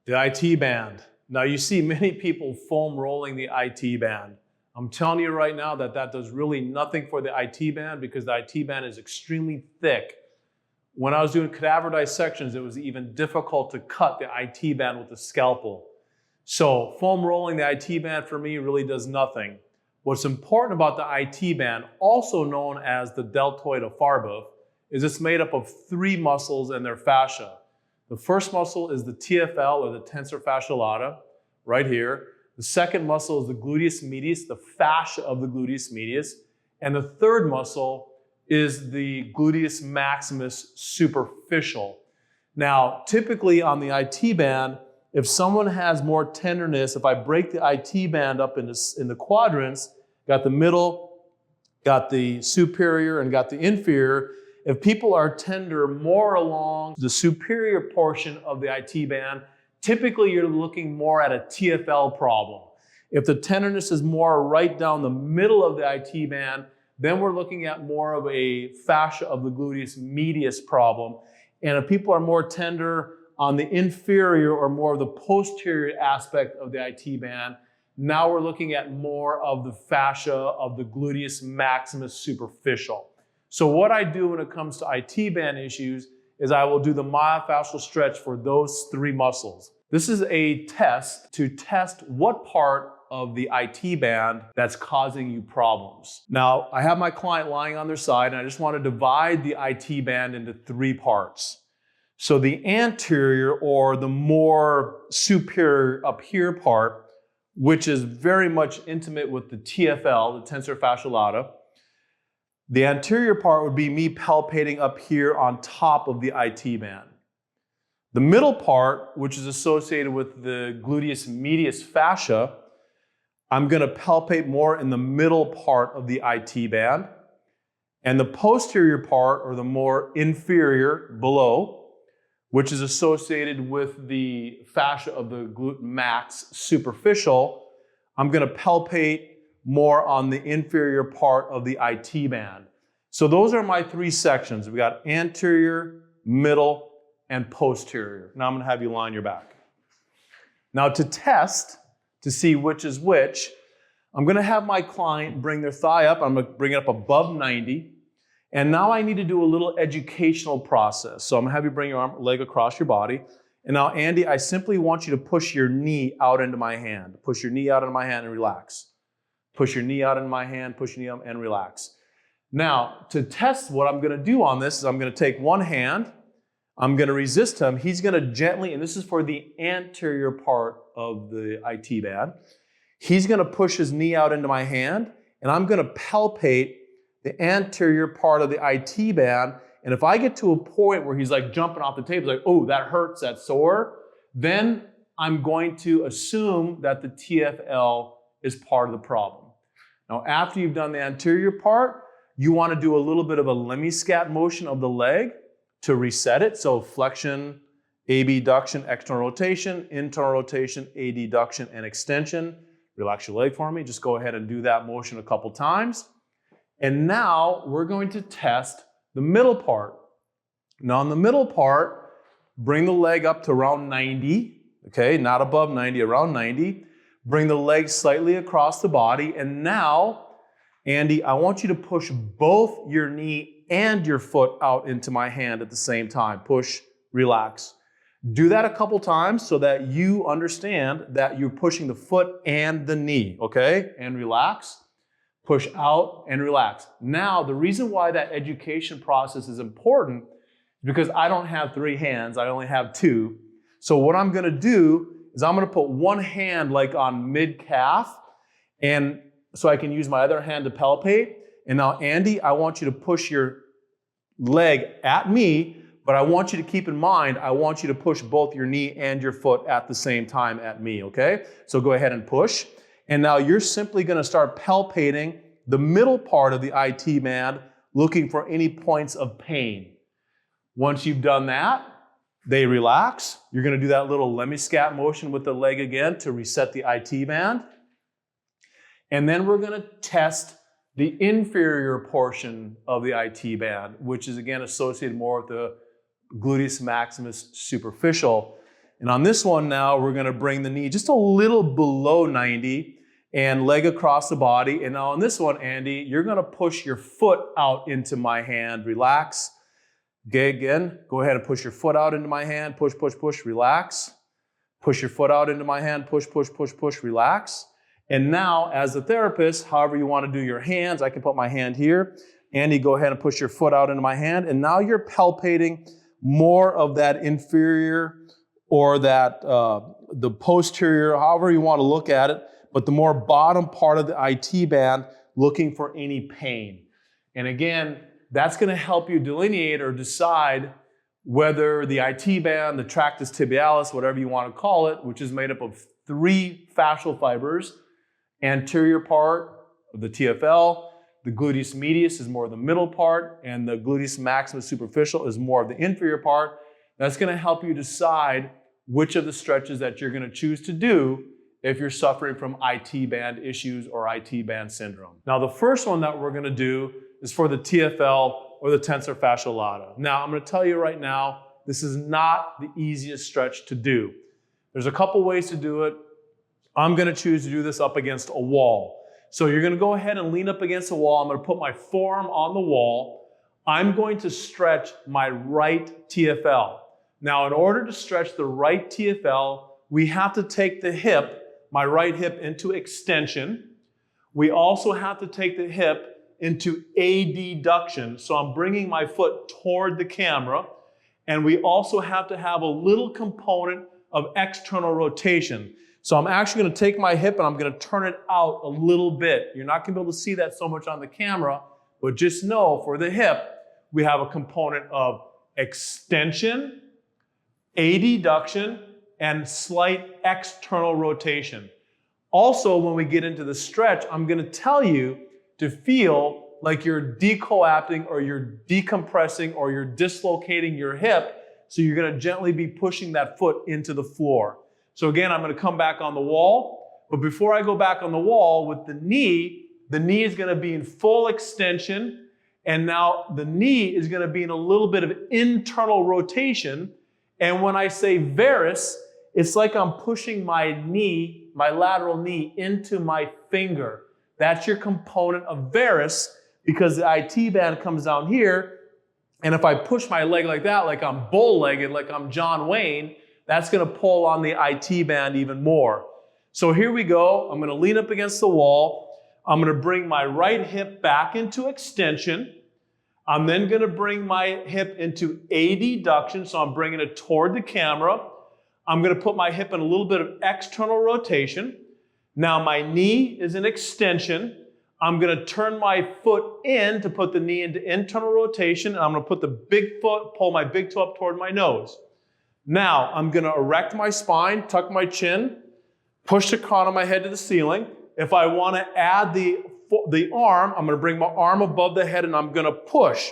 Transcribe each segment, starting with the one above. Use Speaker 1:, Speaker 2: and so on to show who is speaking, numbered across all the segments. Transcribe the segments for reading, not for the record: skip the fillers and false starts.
Speaker 1: The IT band. Now you see many people foam rolling the IT band. I'm telling you right now that that does really nothing for the IT band because the IT band is extremely thick. When I was doing cadaver dissections, it was even difficult to cut the IT band with a scalpel. So foam rolling the IT band for me really does nothing. What's important about the IT band, also known as the deltoid of Farbeuf, is it's made up of 3 muscles and their fascia. The first muscle is the TFL, or the Tensor fasciae lata, right here. The second muscle is the Gluteus Medius, the fascia of the Gluteus Medius. And the third muscle is the Gluteus Maximus superficial. Now, typically on the IT band, if someone has more tenderness, if I break the IT band up in the quadrants, got the middle, got the superior, and got the inferior, if people are tender more along the superior portion of the IT band, typically you're looking more at a TFL problem. If the tenderness is more right down the middle of the IT band, then we're looking at more of a fascia of the gluteus medius problem. And if people are more tender on the inferior or more of the posterior aspect of the IT band, now we're looking at more of the fascia of the gluteus maximus superficial. So what I do when it comes to IT band issues is I will do the myofascial stretch for those 3 muscles. This is a test to test what part of the IT band that's causing you problems. Now, I have my client lying on their side and I just want to divide the IT band into 3 parts. So the anterior, or the more superior up here part, which is very much intimate with the TFL, the Tensor fasciae lata. The anterior part would be me palpating up here on top of the IT band. The middle part, which is associated with the gluteus medius fascia, I'm going to palpate more in the middle part of the IT band. And the posterior part, or the more inferior below, which is associated with the fascia of the glute max superficial, I'm going to palpate more on the inferior part of the IT band. So those are my 3 sections. We got anterior, middle, and posterior. Now I'm going to have you lie on your back. Now to test, to see which is which, I'm going to have my client bring their thigh up. I'm going to bring it up above 90. And now I need to do a little educational process. So I'm going to have you bring your leg across your body. And now, Andy, I simply want you to push your knee out into my hand. Push your knee out into my hand and relax. Push your knee out into my hand, push your knee out and relax. Now, to test what I'm going to do on this is I'm going to take one hand, I'm going to resist him. He's going to gently, and this is for the anterior part of the IT band, he's going to push his knee out into my hand, and I'm going to palpate the anterior part of the IT band. And if I get to a point where he's like jumping off the table, like, oh, that hurts, that's sore, then I'm going to assume that the TFL is part of the problem. Now, after you've done the anterior part, you want to do a little bit of a lemniscat motion of the leg to reset it. So flexion, abduction, external rotation, internal rotation, adduction, and extension. Relax your leg for me. Just go ahead and do that motion a couple times. And now we're going to test the middle part. Now on the middle part, bring the leg up to around 90, okay, not above 90, around 90. Bring the leg slightly across the body. And now, Andy, I want you to push both your knee and your foot out into my hand at the same time. Push, relax. Do that a couple times so that you understand that you're pushing the foot and the knee, okay? And relax. Push out and relax. Now, the reason why that education process is important is because I don't have 3 hands, I only have 2. So what I'm going to do is I'm going to put one hand like on mid-calf, and so I can use my other hand to palpate. And now, Andy, I want you to push your leg at me, but I want you to keep in mind, I want you to push both your knee and your foot at the same time at me, okay? So go ahead and push. And now you're simply going to start palpating the middle part of the IT band, looking for any points of pain. Once you've done that, they relax. You're going to do that little lemniscat motion with the leg again to reset the IT band. And then we're going to test the inferior portion of the IT band, which is again associated more with the gluteus maximus superficial. And on this one now, we're gonna bring the knee just a little below 90 and leg across the body. And now on this one, Andy, you're gonna push your foot out into my hand. Relax. Okay, again, go ahead and push your foot out into my hand. Push, push, push, relax. Push your foot out into my hand. Push, push, push, push, relax. And now, as a therapist, however you want to do your hands, I can put my hand here. Andy, go ahead and push your foot out into my hand. And now you're palpating more of that inferior or that the posterior, however you want to look at it, but the more bottom part of the IT band, looking for any pain. And again, that's going to help you delineate or decide whether the IT band, the tractus tibialis, whatever you want to call it, which is made up of 3 fascial fibers, anterior part of the TFL, the gluteus medius is more of the middle part, and the gluteus maximus superficial is more of the inferior part. That's going to help you decide which of the stretches that you're going to choose to do if you're suffering from IT band issues or IT band syndrome. Now, the first one that we're going to do is for the TFL or the tensor fasciae latae. Now, I'm going to tell you right now, this is not the easiest stretch to do. There's a couple ways to do it. I'm going to choose to do this up against a wall. So you're going to go ahead and lean up against the wall. I'm going to put my forearm on the wall. I'm going to stretch my right TFL. Now, in order to stretch the right TFL, we have to take the hip, my right hip, into extension. We also have to take the hip into adduction. So I'm bringing my foot toward the camera. And we also have to have a little component of external rotation. So I'm actually going to take my hip and I'm going to turn it out a little bit. You're not going to be able to see that so much on the camera, but just know for the hip, we have a component of extension, adduction, and slight external rotation. Also, when we get into the stretch, I'm going to tell you to feel like you're decoapting or you're decompressing or you're dislocating your hip. So you're going to gently be pushing that foot into the floor. So again, I'm going to come back on the wall. But before I go back on the wall with the knee is going to be in full extension. And now the knee is going to be in a little bit of internal rotation. And when I say varus, it's like I'm pushing my knee, my lateral knee, into my finger. That's your component of varus, because the IT band comes down here. And if I push my leg like that, like I'm bull-legged, like I'm John Wayne, that's going to pull on the IT band even more. So here we go. I'm going to lean up against the wall. I'm going to bring my right hip back into extension. I'm then going to bring my hip into adduction, so I'm bringing it toward the camera. I'm going to put my hip in a little bit of external rotation. Now my knee is in extension. I'm going to turn my foot in to put the knee into internal rotation, and I'm going to put the big foot, pull my big toe up toward my nose. Now I'm going to erect my spine, tuck my chin, push the crown of my head to the ceiling. If I want to add the arm, I'm going to bring my arm above the head and I'm going to push.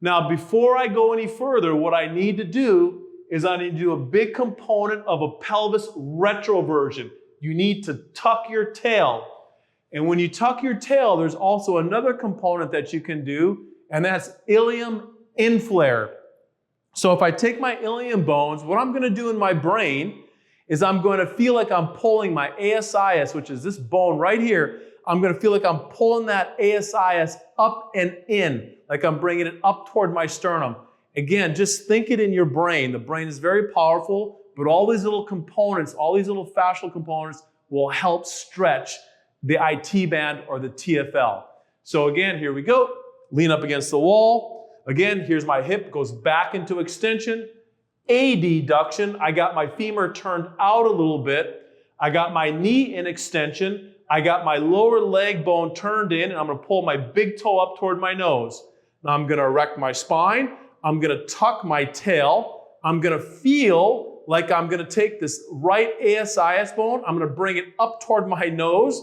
Speaker 1: Now, before I go any further, what I need to do is I need to do a big component of a pelvis retroversion. You need to tuck your tail. And when you tuck your tail, there's also another component that you can do, and that's ilium inflare. So if I take my ilium bones, what I'm going to do in my brain is I'm going to feel like I'm pulling my ASIS, which is this bone right here. I'm going to feel like I'm pulling that ASIS up and in, like I'm bringing it up toward my sternum. Again, just think it in your brain. The brain is very powerful, but all these little components, all these little fascial components will help stretch the IT band or the TFL. So again, here we go. Lean up against the wall. Again, here's my hip, goes back into extension. Adduction, I got my femur turned out a little bit. I got my knee in extension. I got my lower leg bone turned in, and I'm going to pull my big toe up toward my nose. Now I'm going to erect my spine. I'm going to tuck my tail. I'm going to feel like I'm going to take this right ASIS bone. I'm going to bring it up toward my nose.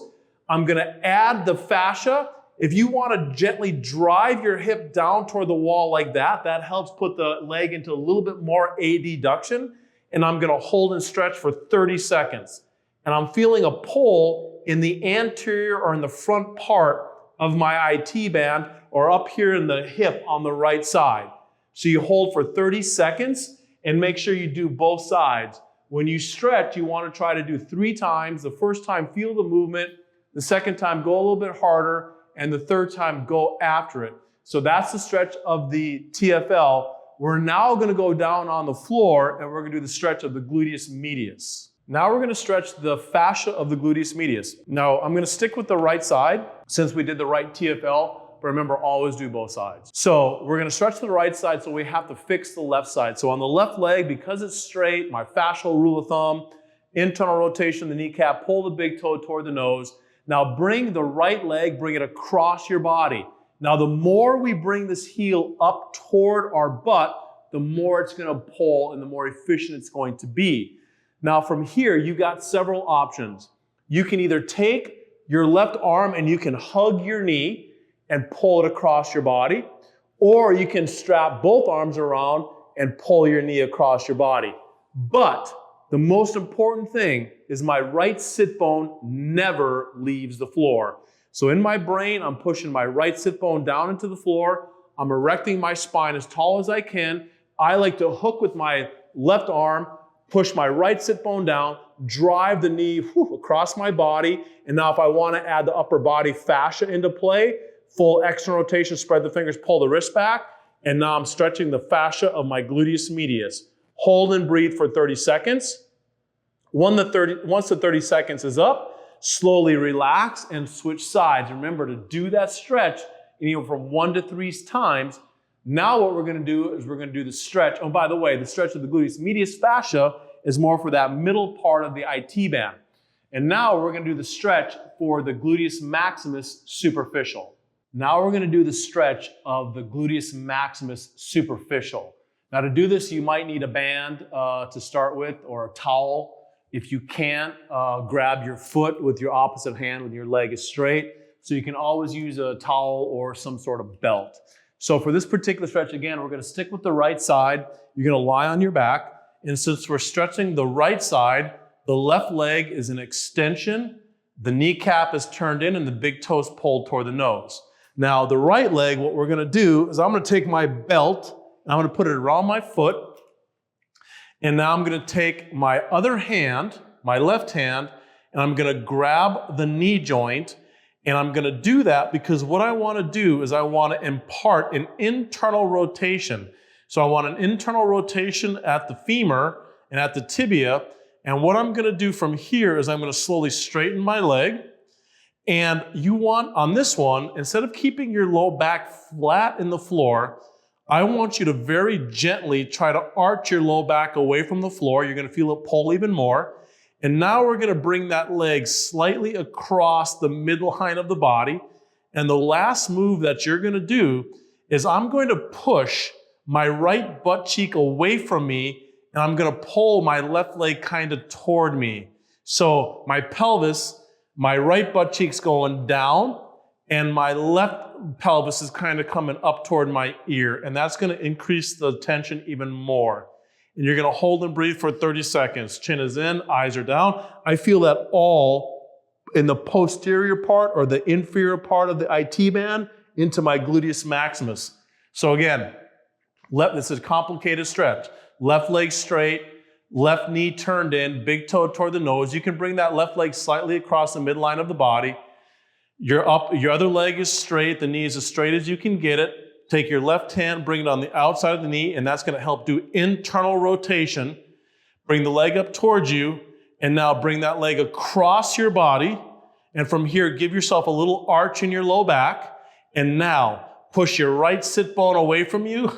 Speaker 1: I'm going to add the fascia. If you want to gently drive your hip down toward the wall like that, that helps put the leg into a little bit more adduction. And I'm going to hold and stretch for 30 seconds. And I'm feeling a pull in the anterior or in the front part of my IT band or up here in the hip on the right side. So you hold for 30 seconds and make sure you do both sides. When you stretch, you want to try to do 3 times. The first time, feel the movement. The second time, go a little bit harder. And the third time, go after it. So that's the stretch of the TFL. We're now going to go down on the floor and we're going to do the stretch of the gluteus medius. Now we're going to stretch the fascia of the gluteus medius. Now I'm going to stick with the right side since we did the right TFL, but remember, always do both sides. So we're going to stretch the right side, so we have to fix the left side. So on the left leg, because it's straight, my fascial rule of thumb, internal rotation of the kneecap, pull the big toe toward the nose. Now bring the right leg, bring it across your body. Now the more we bring this heel up toward our butt, the more it's going to pull and the more efficient it's going to be. Now from here, you got several options. You can either take your left arm and you can hug your knee and pull it across your body, or you can strap both arms around and pull your knee across your body. But the most important thing is my right sit bone never leaves the floor. So in my brain, I'm pushing my right sit bone down into the floor. I'm erecting my spine as tall as I can. I like to hook with my left arm, push my right sit bone down, drive the knee across my body. And now if I want to add the upper body fascia into play, full external rotation, spread the fingers, pull the wrist back. And now I'm stretching the fascia of my gluteus medius. Hold and breathe for 30 seconds. Once the 30 seconds is up, slowly relax and switch sides. Remember to do that stretch anywhere from 1 to 3 times. Now what we're going to do is we're going to do the stretch. Oh, by the way, the stretch of the gluteus medius fascia is more for that middle part of the IT band. And now we're going to do the stretch for the gluteus maximus superficial. Now we're going to do the stretch of the gluteus maximus superficial. Now to do this, you might need a band to start with or a towel. If you can't, grab your foot with your opposite hand when your leg is straight. So you can always use a towel or some sort of belt. So for this particular stretch, again, we're going to stick with the right side. You're going to lie on your back. And since we're stretching the right side, the left leg is an extension. The kneecap is turned in and the big toe is pulled toward the nose. Now the right leg, what we're going to do is I'm going to take my belt and I'm going to put it around my foot. And now I'm going to take my other hand, my left hand, and I'm going to grab the knee joint. And I'm going to do that because what I want to do is I want to impart an internal rotation. So I want an internal rotation at the femur and at the tibia. And what I'm going to do from here is I'm going to slowly straighten my leg. And you want, on this one, instead of keeping your low back flat in the floor, I want you to very gently try to arch your low back away from the floor. You're going to feel it pull even more. And now we're going to bring that leg slightly across the midline of the body. And the last move that you're going to do is I'm going to push my right butt cheek away from me, and I'm going to pull my left leg kind of toward me. So my pelvis, my right butt cheek's going down, and my left pelvis is kind of coming up toward my ear. And that's going to increase the tension even more. And you're going to hold and breathe for 30 seconds. Chin is in, eyes are down. I feel that all in the posterior part or the inferior part of the IT band into my gluteus maximus. So again, this is a complicated stretch. Left leg straight, left knee turned in, big toe toward the nose. You can bring that left leg slightly across the midline of the body. Your other leg is straight. The knee is as straight as you can get it. Take your left hand, bring it on the outside of the knee, and that's going to help do internal rotation. Bring the leg up towards you, and now bring that leg across your body. And from here, give yourself a little arch in your low back. And now, push your right sit bone away from you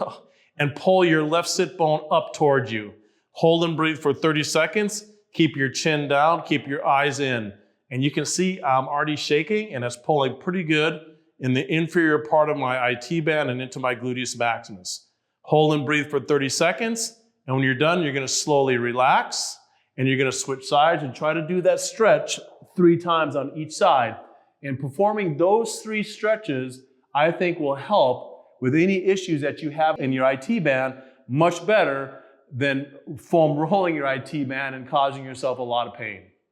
Speaker 1: and pull your left sit bone up towards you. Hold and breathe for 30 seconds. Keep your chin down, keep your eyes in. And you can see I'm already shaking, and it's pulling pretty good in the inferior part of my IT band and into my gluteus maximus. Hold and breathe for 30 seconds. And when you're done, you're going to slowly relax and you're going to switch sides and try to do that stretch 3 times on each side. And performing those 3 stretches, I think will help with any issues that you have in your IT band much better than foam rolling your IT band and causing yourself a lot of pain.